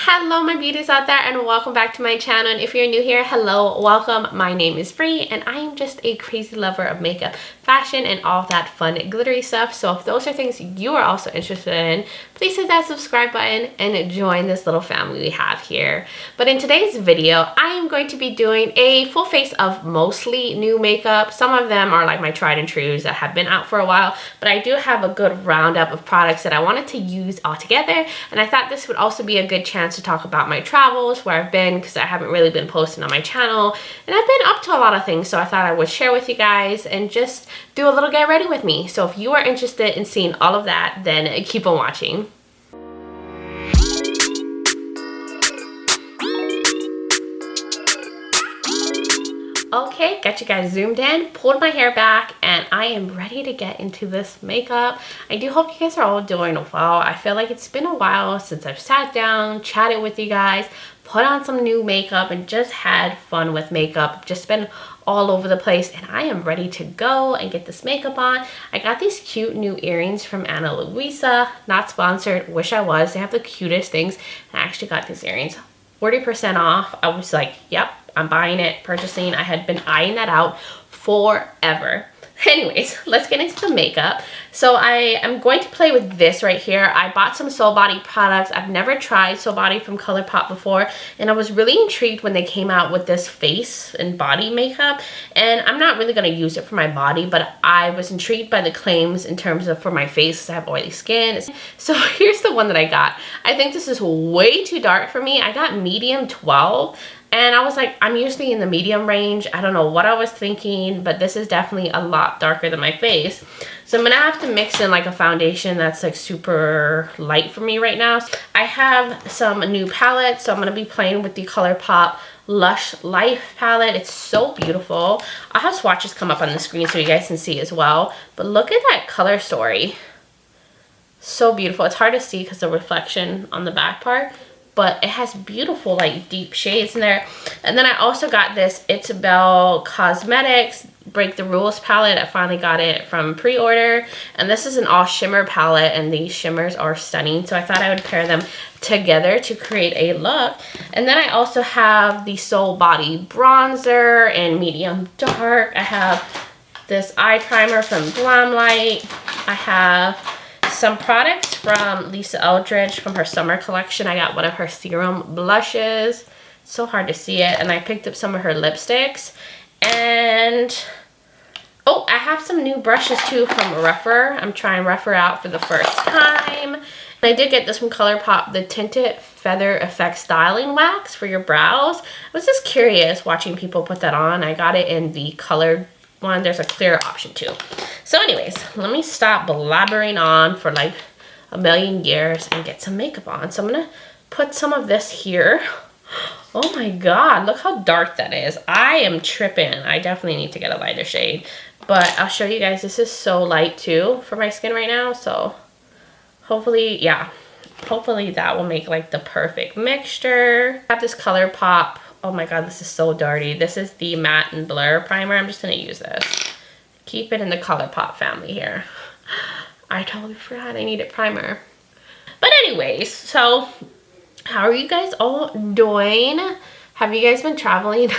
Hello my beauties out there, and welcome back to my channel. And if you're new here, hello, welcome. My name is Bree and I am just a crazy lover of makeup, fashion, and all that fun glittery stuff. So if those are things you are also interested in, please hit that subscribe button and join this little family we have here. But in today's video, I am going to be doing a full face of mostly new makeup. Some of them are like my tried and trues that have been out for a while, but I do have a good roundup of products that I wanted to use all together, and I thought this would also be a good chance to talk about my travels, where I've been, because I haven't really been posting on my channel, and I've been up to a lot of things, so I thought I would share with you guys and just do a little get ready with me. So if you are interested in seeing all of that, then keep on watching. Okay, got you guys zoomed in, pulled my hair back, and I am ready to get into this makeup. I do hope you guys are all doing well. I feel like it's been a while since I've sat down, chatted with you guys, put on some new makeup, and just had fun with makeup. Just been all over the place, and I am ready to go and get this makeup on. I got these cute new earrings from Ana Luisa, not sponsored, wish I was. They have the cutest things. I actually got these earrings 40% off. I was like, yep, I'm buying it, purchasing. I had been eyeing that out forever. Anyways, let's get into the makeup. So I am going to play with this right here. I bought some Soul Body products. I've never tried Soul Body from ColourPop before, and I was really intrigued when they came out with this face and body makeup. And I'm not really going to use it for my body, but I was intrigued by the claims in terms of for my face, because I have oily skin. So here's the one that I got. I think this is way too dark for me. I got medium 12. And I was like, I'm usually in the medium range. I don't know what I was thinking, but this is definitely a lot darker than my face. So I'm gonna have to mix in like a foundation that's like super light for me right now. I have some new palettes, so I'm gonna be playing with the ColourPop Lush Life palette. It's so beautiful. I'll have swatches come up on the screen so you guys can see as well. But look at that color story. So beautiful. It's hard to see because the reflection on the back part, but it has beautiful like deep shades in there. And then I also got this It's Belle Cosmetics Break the Rules palette. I finally got it from pre-order, and this is an all shimmer palette, and these shimmers are stunning, so I thought I would pair them together to create a look. And then I also have the Soul Body bronzer in medium dark. I have this eye primer from Glamlight. I have some products from Lisa Eldridge from her summer collection. I got one of her serum blushes. So hard to see it. And I picked up some of her lipsticks. And oh, I have some new brushes too from Rougher. I'm trying Rougher out for the first time. And I did get this from ColourPop, the Tinted Feather Effect Styling Wax for your brows. I was just curious watching people put that on. I got it in the colored one. There's a clear option too. So anyways, let me stop blabbering on for like a million years and get some makeup on. So I'm gonna put some of this here. Oh my god, look how dark that is. I am tripping. I definitely need to get a lighter shade, but I'll show you guys. This is so light too for my skin right now, so hopefully, yeah, hopefully that will make like the perfect mixture. I have this ColourPop. Oh my god, this is so dirty. This is the Matte and Blur primer. I'm just gonna use this. Keep it in the ColourPop family here. I totally forgot I needed primer. But anyways, so how are you guys all doing? Have you guys been traveling?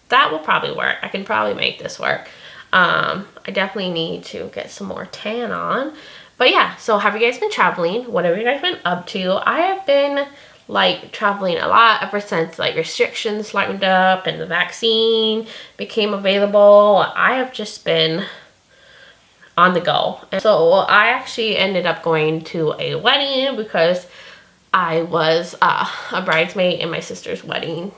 That will probably work. I can probably make this work. I definitely need to get some more tan on. But yeah, so have you guys been traveling? What have you guys been up to? I have been like traveling a lot ever since like restrictions lightened up and the vaccine became available. I have just been on the go. And so I actually ended up going to a wedding because I was a bridesmaid in my sister's wedding.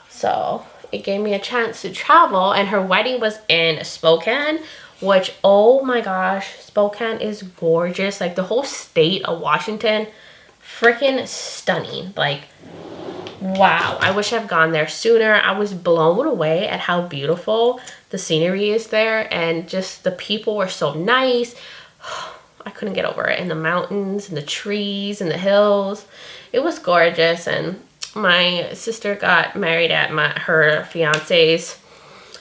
So it gave me a chance to travel, and her wedding was in Spokane, which, oh my gosh, Spokane is gorgeous. Like the whole state of Washington, freaking stunning. Like, wow, I wish I've gone there sooner. I was blown away at how beautiful the scenery is there, and just the people were so nice. I couldn't get over it. And the mountains and the trees and the hills, it was gorgeous. And my sister got married at her fiance's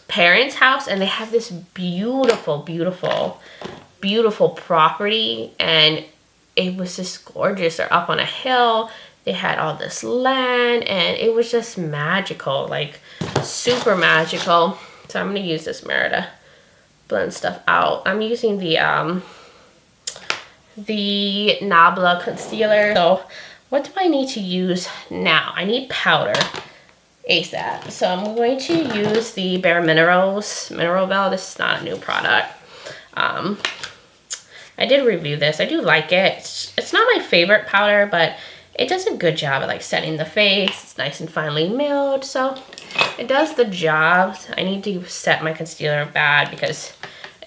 parents' house, and they have this beautiful, beautiful, beautiful property, and it was just gorgeous. They're up on a hill. They had all this land and it was just magical, like super magical. So I'm gonna use this mirror to blend stuff out. I'm using the Nabla concealer. So what do I need to use now? I need powder ASAP. So I'm going to use the Bare Minerals Mineral Veil. This is not a new product. I did review this. I do like it. It's not my favorite powder, but it does a good job at like setting the face. It's nice and finely milled, so it does the job. I need to set my concealer bad because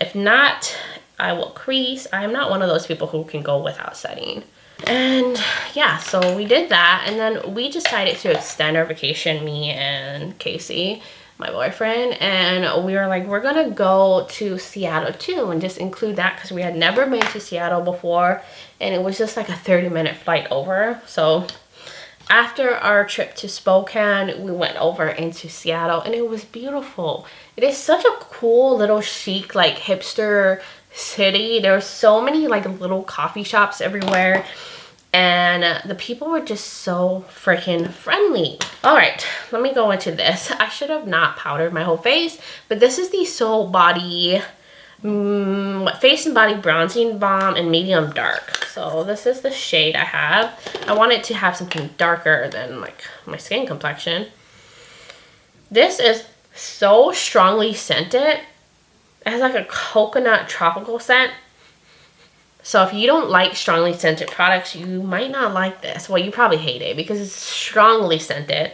if not, I will crease. I'm not one of those people who can go without setting. And yeah, so we did that, and then we decided to extend our vacation, me and Casey, my boyfriend, and we were like, we're gonna go to Seattle too, and just include that because we had never been to Seattle before, and it was just like a 30-minute flight over. So after our trip to Spokane, we went over into Seattle, and it was beautiful. It is such a cool little chic, like hipster city. There were so many like little coffee shops everywhere, and the people were just so freaking friendly. All right, let me go into this. I should have not powdered my whole face, but this is the Soul Body Face and Body Bronzing Balm in medium dark. So this is the shade I have. I wanted to have something darker than like my skin complexion. This is so strongly scented. It has like a coconut tropical scent. So if you don't like strongly scented products, you might not like this. Well, you probably hate it because it's strongly scented.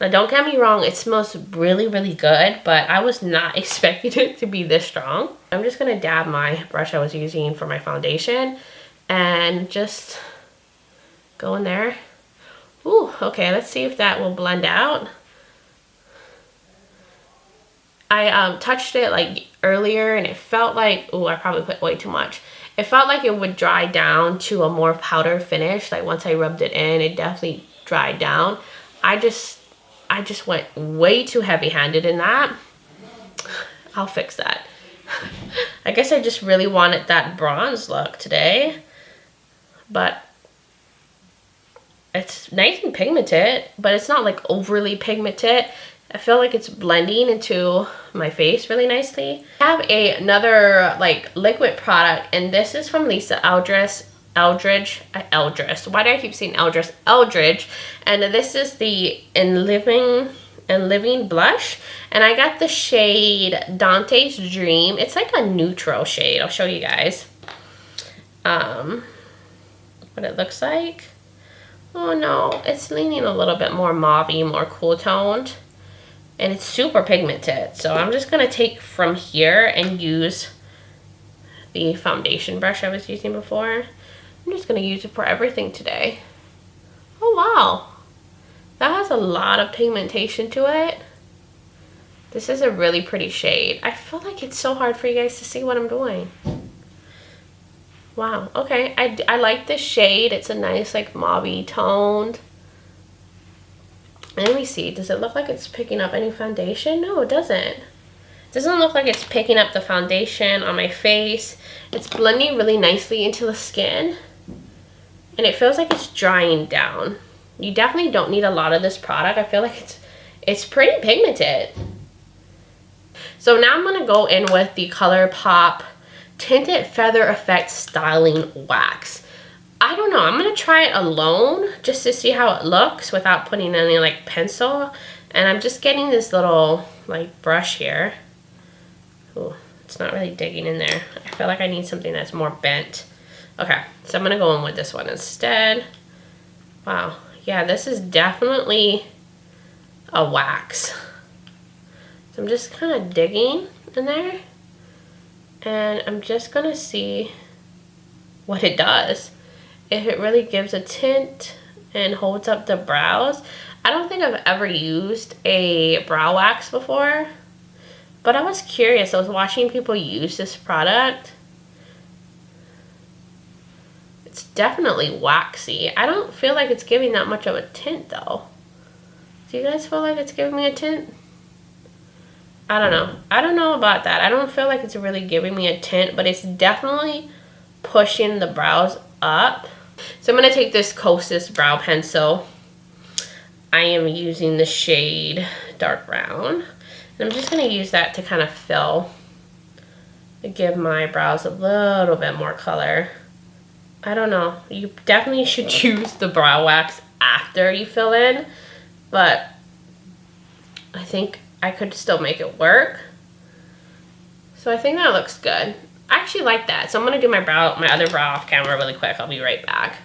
Now, don't get me wrong, it smells really, really good, but I was not expecting it to be this strong. I'm just gonna dab my brush I was using for my foundation and just go in there. Ooh, okay, let's see if that will blend out. I touched it like earlier and it felt like, oh, I probably put way too much. It felt like it would dry down to a more powder finish. Like once I rubbed it in, it definitely dried down. I just went way too heavy-handed in that. I'll fix that. I guess I just really wanted that bronze look today. But it's nice and pigmented, but it's not like overly pigmented. I feel like it's blending into my face really nicely. I have another like liquid product, and this is from Lisa Eldridge. Why do I keep saying Eldridge? Eldridge. And this is the In Living blush, and I got the shade Dante's Dream. It's like a neutral shade. I'll show you guys what it looks like. Oh no, it's leaning a little bit more mauve-y, more cool toned. And it's super pigmented. So I'm just going to take from here and use the foundation brush I was using before. I'm just going to use it for everything today. Oh, wow. That has a lot of pigmentation to it. This is a really pretty shade. I feel like it's so hard for you guys to see what I'm doing. Wow. Okay. I like this shade. It's a nice, like, mauve-y toned. Let me see, does it look like it's picking up any foundation? No, it doesn't. It doesn't look like it's picking up the foundation on my face. It's blending really nicely into the skin. And it feels like it's drying down. You definitely don't need a lot of this product. I feel like it's pretty pigmented. So now I'm going to go in with the ColourPop Tinted Feather Effect Styling Wax. I don't know, I'm going to try it alone just to see how it looks without putting any like pencil. And I'm just getting this little like brush here. Ooh, it's not really digging in there. I feel like I need something that's more bent. Okay, so I'm going to go in with this one instead. Wow, yeah, this is definitely a wax. So I'm just kind of digging in there. And I'm just going to see what it does. If it really gives a tint and holds up the brows. I don't think I've ever used a brow wax before, but I was curious. I was watching people use this product. It's definitely waxy. I don't feel like it's giving that much of a tint though. Do you guys feel like it's giving me a tint? I don't know. I don't know about that. I don't feel like it's really giving me a tint, but it's definitely pushing the brows up. So I'm going to take this Kosas brow pencil. I am using the shade dark brown. And I'm just going to use that to kind of fill, to give my brows a little bit more color. I don't know. You definitely should use the brow wax after you fill in, but I think I could still make it work. So I think that looks good. I actually like that. So I'm going to do my other brow off camera really quick. I'll be right back.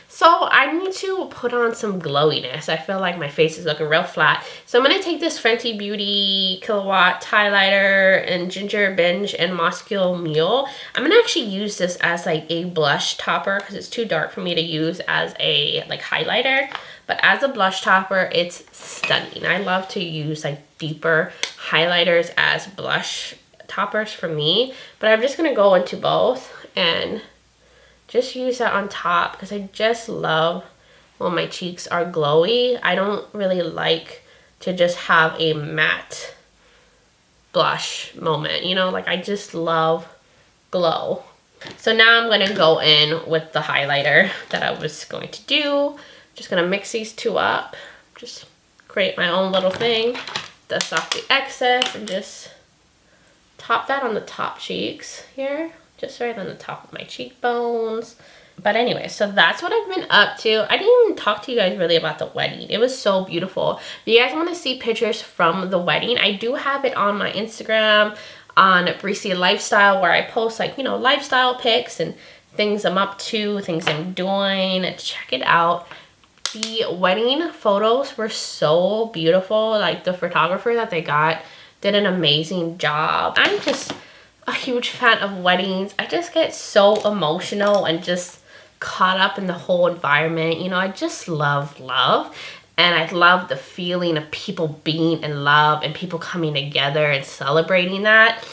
So I need to put on some glowiness. I feel like my face is looking real flat. So I'm going to take this Fenty Beauty Kilowatt highlighter and Ginger Binge and Muscular Mule. I'm going to actually use this as like a blush topper because it's too dark for me to use as a like highlighter. But as a blush topper, it's stunning. I love to use like deeper highlighters as blush toppers for me. But I'm just going to go into both and just use that on top because I just love when my cheeks are glowy. I don't really like to just have a matte blush moment, you know, like I just love glow. So now I'm going to go in with the highlighter that I was going to do. Just going to mix these two up, just create my own little thing, dust off the excess and just top that on the top cheeks here. Just right on the top of my cheekbones. But anyway, so that's what I've been up to. I didn't even talk to you guys really about the wedding. It was so beautiful. If you guys want to see pictures from the wedding, I do have it on my Instagram, on Breezy Lifestyle, where I post like, you know, lifestyle pics and things I'm up to, things I'm doing. Check it out. The wedding photos were so beautiful. Like the photographer that they got did an amazing job. I'm just a huge fan of weddings. I just get so emotional and just caught up in the whole environment. You know, I just love love. And I love the feeling of people being in love and people coming together and celebrating that.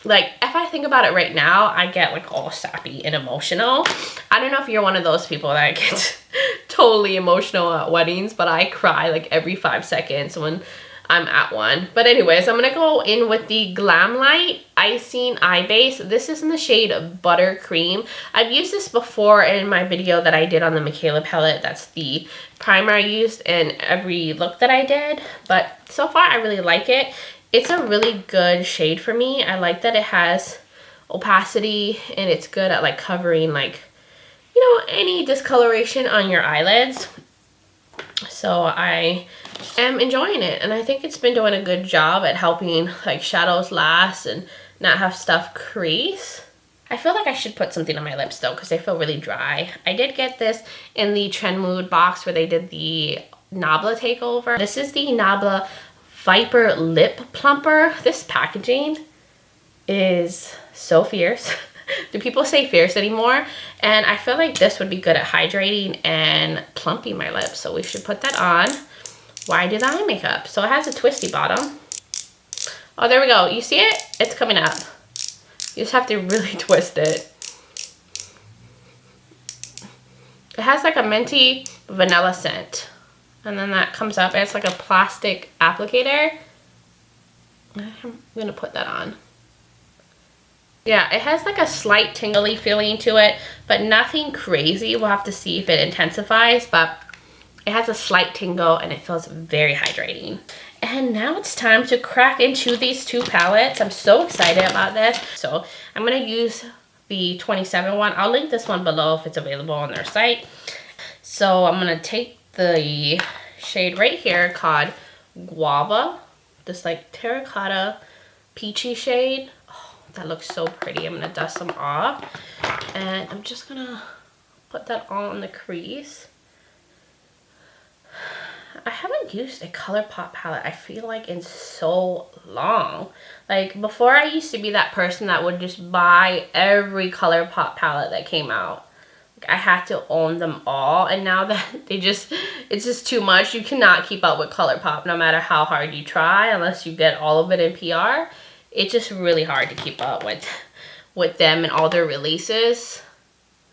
Like, if I think about it right now, I get like all sappy and emotional. I don't know if you're one of those people that gets totally emotional at weddings, but I cry like every 5 seconds when I'm at one. But anyways, I'm going to go in with the Glam Light Icing Eye Base. This is in the shade Buttercream. I've used this before in my video that I did on the Michaela palette. That's the primer I used in every look that I did. But so far, I really like it. It's a really good shade for me. I like that it has opacity and it's good at like covering like, you know, any discoloration on your eyelids. So I am enjoying it, and I think it's been doing a good job at helping like shadows last and not have stuff crease. I feel like I should put something on my lips though because they feel really dry. I did get this in the Trend Mood box where they did the Nabla takeover. This is the Nabla Viper Lip Plumper. This packaging is so fierce. Do people say fierce anymore? And I feel like this would be good at hydrating and plumping my lips. So we should put that on. Why do the eye makeup? So it has a twisty bottom. Oh, there we go. You see it? It's coming up. You just have to really twist it. It has like a minty vanilla scent. And then that comes up. It's like a plastic applicator. I'm going to put that on. Yeah, it has like a slight tingly feeling to it, but nothing crazy. We'll have to see if it intensifies, but it has a slight tingle and it feels very hydrating. And now it's time to crack into these two palettes. I'm so excited about this. So I'm going to use the 27 one. I'll link this one below if it's available on their site. So I'm going to take the shade right here called Guava, this like terracotta peachy shade. That looks so pretty. I'm going to dust them off. And I'm just going to put that on the crease. I haven't used a ColourPop palette, I feel like, in so long. Like, before I used to be that person that would just buy every ColourPop palette that came out. Like, I had to own them all. And now that it's just too much. You cannot keep up with ColourPop no matter how hard you try unless you get all of it in PR. It's just really hard to keep up with them and all their releases.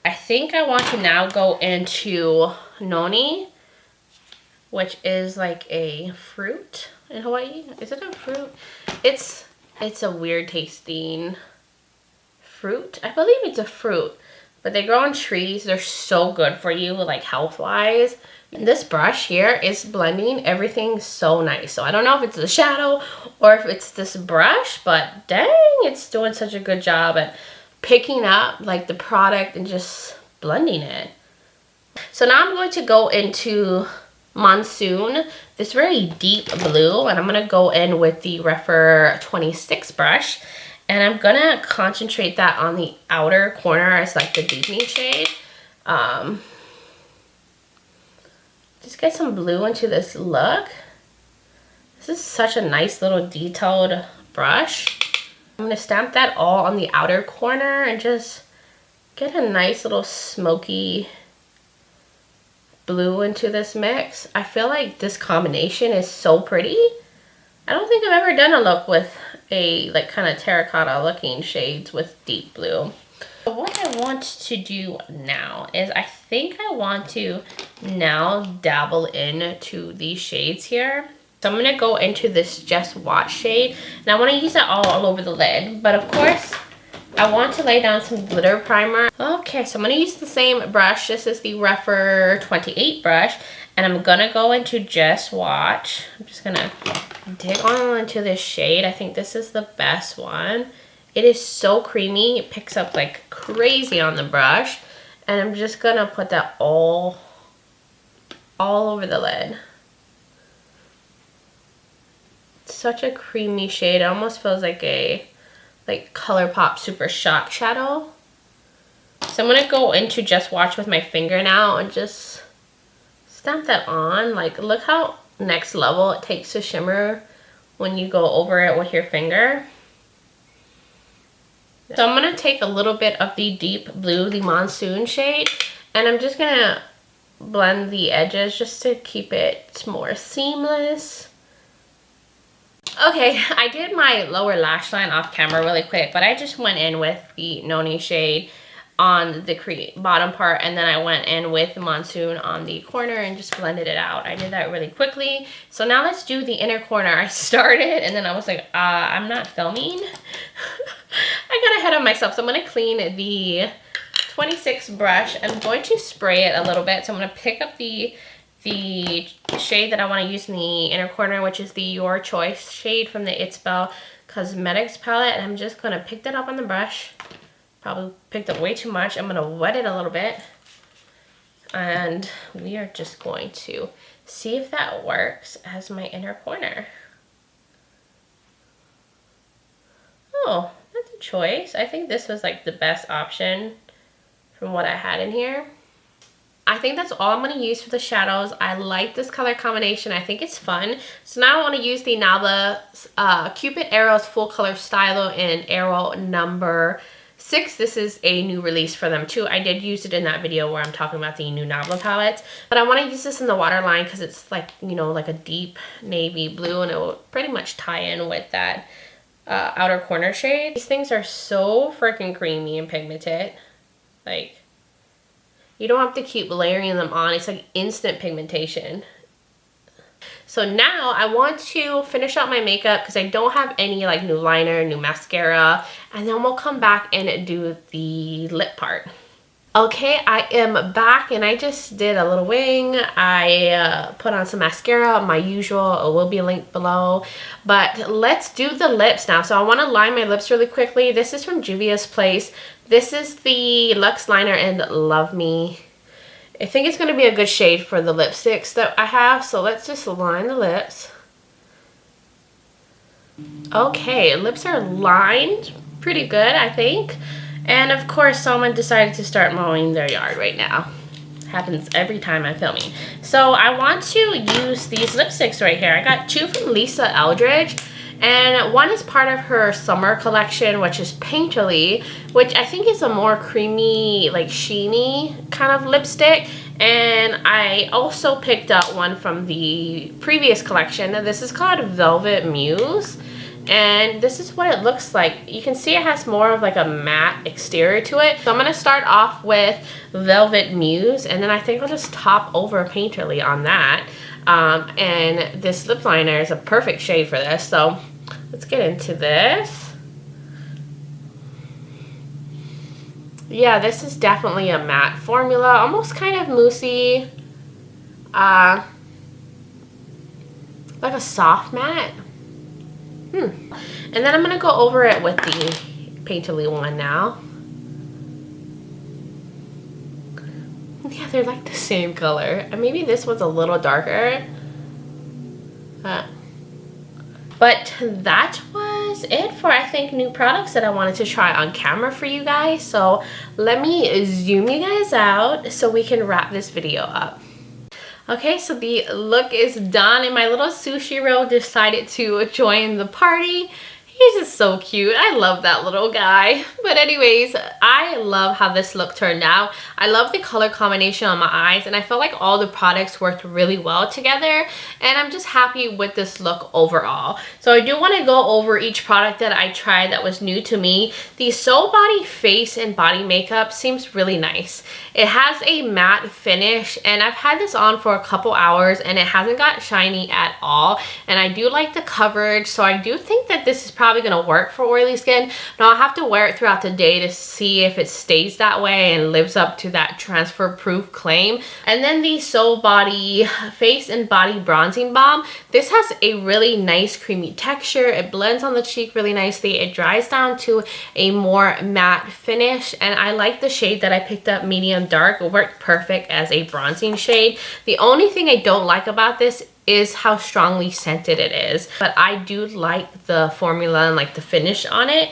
I think I want to now go into Noni, which is like a fruit in Hawaii. Is it a fruit? It's a weird tasting fruit. I believe it's a fruit, but they grow on trees. They're so good for you, like health-wise. This brush here is blending everything so nice. So I don't know if it's the shadow or if it's this brush, but dang, it's doing such a good job at picking up like the product and just blending it. So now I'm going to go into Monsoon, this very deep blue, and I'm going to go in with the Refer 26 brush, and I'm going to concentrate that on the outer corner as like the deepening shade. Just get some blue into this look. This is such a nice little detailed brush. I'm going to stamp that all on the outer corner and just get a nice little smoky blue into this mix. I feel like this combination is so pretty. I don't think I've ever done a look with a like kind of terracotta looking shades with deep blue. So what I want to do now is I think I want to now dabble into these shades here. So I'm going to go into this Just Watch shade, and I want to use it all over the lid, but of course I want to lay down some glitter primer. Okay, so I'm going to use the same brush. This is the Refer 28 brush, and I'm going to go into Just Watch. I'm just going to dig on into this shade. I think this is the best one. It is so creamy. It picks up like crazy on the brush, and I'm just going to put that all over the lid. Such a creamy shade. It almost feels like a ColourPop Super Shock shadow. So I'm going to go into Just Watch with my finger now and just stamp that on. Like, look how next level it takes to shimmer when you go over it with your finger. So I'm going to take a little bit of the deep blue, the Monsoon shade, and I'm just going to blend the edges just to keep it more seamless. Okay, I did my lower lash line off camera really quick, but I just went in with the Noni shade on the bottom part, and then I went in with the Monsoon on the corner and just blended it out. I did that really quickly. So now let's do the inner corner. I started and then I was like, I'm not filming. I got ahead of myself. So I'm going to clean the 26 brush. I'm going to spray it a little bit. So I'm going to pick up the shade that I want to use in the inner corner, which is the Your Choice shade from the It's Belle Cosmetics palette. And I'm just going to pick that up on the brush. Probably picked up way too much. I'm going to wet it a little bit. And we are just going to see if that works as my inner corner. Oh, that's a choice. I think this was like the best option from what I had in here. I think that's all I'm going to use for the shadows. I like this color combination. I think it's fun. So now I want to use the Nabla Cupid Arrows Full Color Stylo in Arrow number 6. This is a new release for them too. I did use it in that video where I'm talking about the new Nabla palettes. But I want to use this in the waterline because it's like, you know, like a deep navy blue, and it will pretty much tie in with that outer corner shade. These things are so freaking creamy and pigmented. Like, you don't have to keep layering them on. It's like instant pigmentation. So now I want to finish up my makeup because I don't have any like new liner, new mascara. And then we'll come back and do the lip part. Okay, I am back and I just did a little wing. I put on some mascara, my usual. It will be linked below. But let's do the lips now. So I want to line my lips really quickly. This is from Juvia's Place. This is the Luxe Liner in Love Me. I think it's going to be a good shade for the lipsticks that I have. So let's just line the lips. Okay, lips are lined pretty good, I think. And of course, someone decided to start mowing their yard right now. Happens every time I'm filming. So I want to use these lipsticks right here. I got two from Lisa Eldridge. And one is part of her summer collection, which is Painterly, which I think is a more creamy, like sheeny kind of lipstick. And I also picked up one from the previous collection. This is called Velvet Muse. And this is what it looks like. You can see it has more of like a matte exterior to it. So I'm going to start off with Velvet Muse, and then I think I'll just top over Painterly on that. And this lip liner is a perfect shade for this. So let's get into this. Yeah, this is definitely a matte formula, almost kind of moussey, like a soft matte. And then I'm gonna go over it with the painterly one now. Yeah, they're like the same color. And maybe this one's a little darker. But that was it for, I think, new products that I wanted to try on camera for you guys. So let me zoom you guys out so we can wrap this video up. Okay, so the look is done and my little sushi roll decided to join the party. He's just so cute. I love that little guy. But anyways, I love how this look turned out. I love the color combination on my eyes, and I felt like all the products worked really well together, and I'm just happy with this look overall. So I do want to go over each product that I tried that was new to me. The Soul Body face and body makeup seems really nice. It has a matte finish, and I've had this on for a couple hours and it hasn't got shiny at all, and I do like the coverage, so I do think that this is probably going to work for oily skin. Now I'll have to wear it throughout the day to see if it stays that way and lives up to that transfer proof claim. And then the Soul Body face and body bronzing balm. This has a really nice creamy texture. It blends on the cheek really nicely. It dries down to a more matte finish, and I like the shade that I picked up, medium dark. It worked perfect as a bronzing shade. The only thing I don't like about this is how strongly scented it is, but I do like the formula and like the finish on it.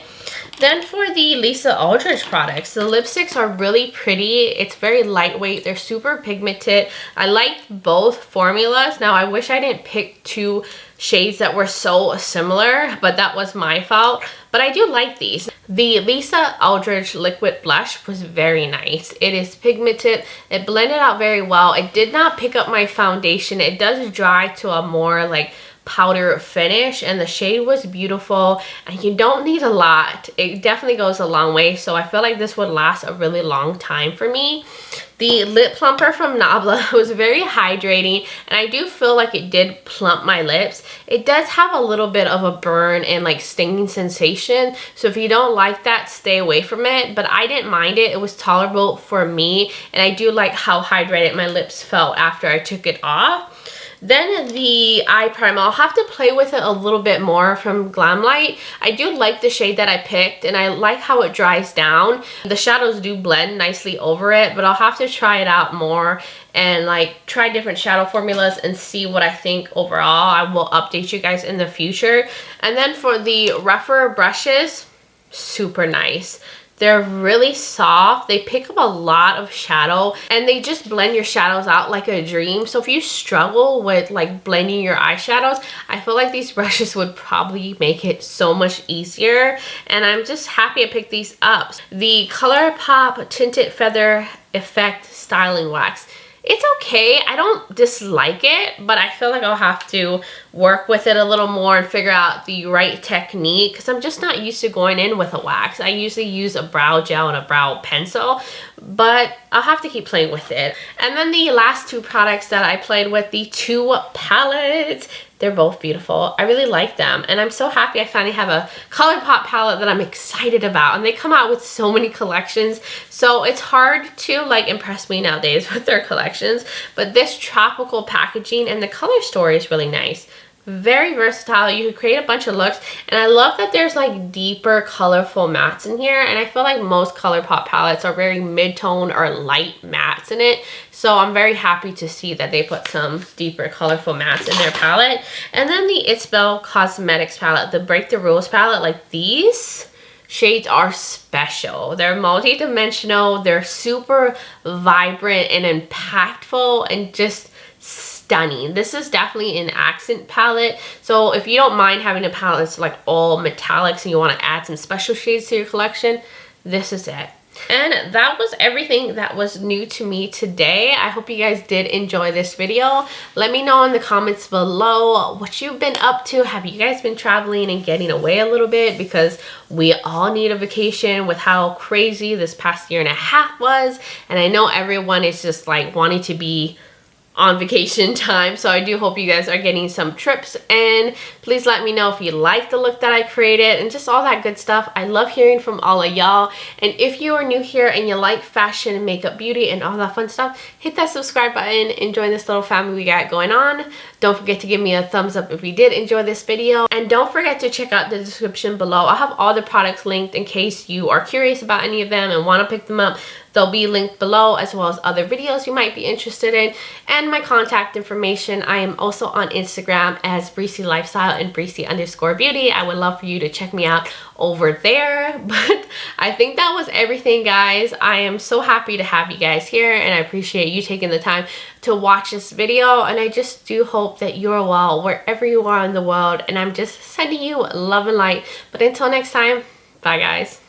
Then for the Lisa Aldridge products, the lipsticks are really pretty. It's very lightweight. They're super pigmented. I like both formulas. Now I wish I didn't pick two shades that were so similar, but that was my fault. But I do like these. The Lisa Aldridge liquid blush was very nice. It is pigmented. It blended out very well. It did not pick up my foundation. It does dry to a more like powder finish, and the shade was beautiful, and you don't need a lot. It definitely goes a long way, so I feel like this would last a really long time for me. The lip plumper from Nabla was very hydrating, and I do feel like it did plump my lips. It does have a little bit of a burn and like stinging sensation, so if you don't like that, stay away from it, but I didn't mind it. It was tolerable for me, and I do like how hydrated my lips felt after I took it off. Then the eye primer, I'll have to play with it a little bit more from Glamlight. I do like the shade that I picked, and I like how it dries down. The shadows do blend nicely over it, but I'll have to try it out more and like try different shadow formulas and see what I think overall. I will update you guys in the future. And then for the rougher brushes, super nice. They're really soft. They pick up a lot of shadow, and they just blend your shadows out like a dream. So if you struggle with like blending your eyeshadows, I feel like these brushes would probably make it so much easier, and I'm just happy I picked these up. The ColourPop Tinted Feather Effect Styling Wax. It's okay. I don't dislike it, but I feel like I'll have to work with it a little more and figure out the right technique, because I'm just not used to going in with a wax. I usually use a brow gel and a brow pencil, but I'll have to keep playing with it. And then the last two products that I played with, the two palettes. They're both beautiful. I really like them, and I'm so happy I finally have a ColourPop palette that I'm excited about, and they come out with so many collections, so it's hard to like impress me nowadays with their collections. But this tropical packaging and the color story is really nice. Very versatile. You can create a bunch of looks, and I love that there's like deeper colorful mattes in here, and I feel like most ColourPop palettes are very mid-tone or light mattes in it, so I'm very happy to see that they put some deeper colorful mattes in their palette. And then the It's Belle Cosmetics palette, the Break the Rules palette, like these shades are special. They're multi-dimensional, they're super vibrant and impactful and just stunning. This is definitely an accent palette, so if you don't mind having a palette that's like all metallics and you want to add some special shades to your collection, this is it. And that was everything that was new to me today. I hope you guys did enjoy this video. Let me know in the comments below what you've been up to. Have you guys been traveling and getting away a little bit? Because we all need a vacation with how crazy this past year and a half was, and I know everyone is just like wanting to be on vacation time, so I do hope you guys are getting some trips, and please let me know if you like the look that I created and just all that good stuff. I love hearing from all of y'all, and if you are new here and you like fashion and makeup, beauty, and all that fun stuff, hit that subscribe button and join this little family we got going on. Don't forget to give me a thumbs up if you did enjoy this video, and don't forget to check out the description below. I'll have all the products linked in case you are curious about any of them and want to pick them up. They'll be linked below, as well as other videos you might be interested in, and my contact information. I am also on Instagram as Breezy Lifestyle and Breezy_beauty. I would love for you to check me out over there. But I think that was everything, guys. I am so happy to have you guys here, and I appreciate you taking the time to watch this video, and I just do hope that you're well wherever you are in the world, and I'm just sending you love and light. But until next time, bye guys.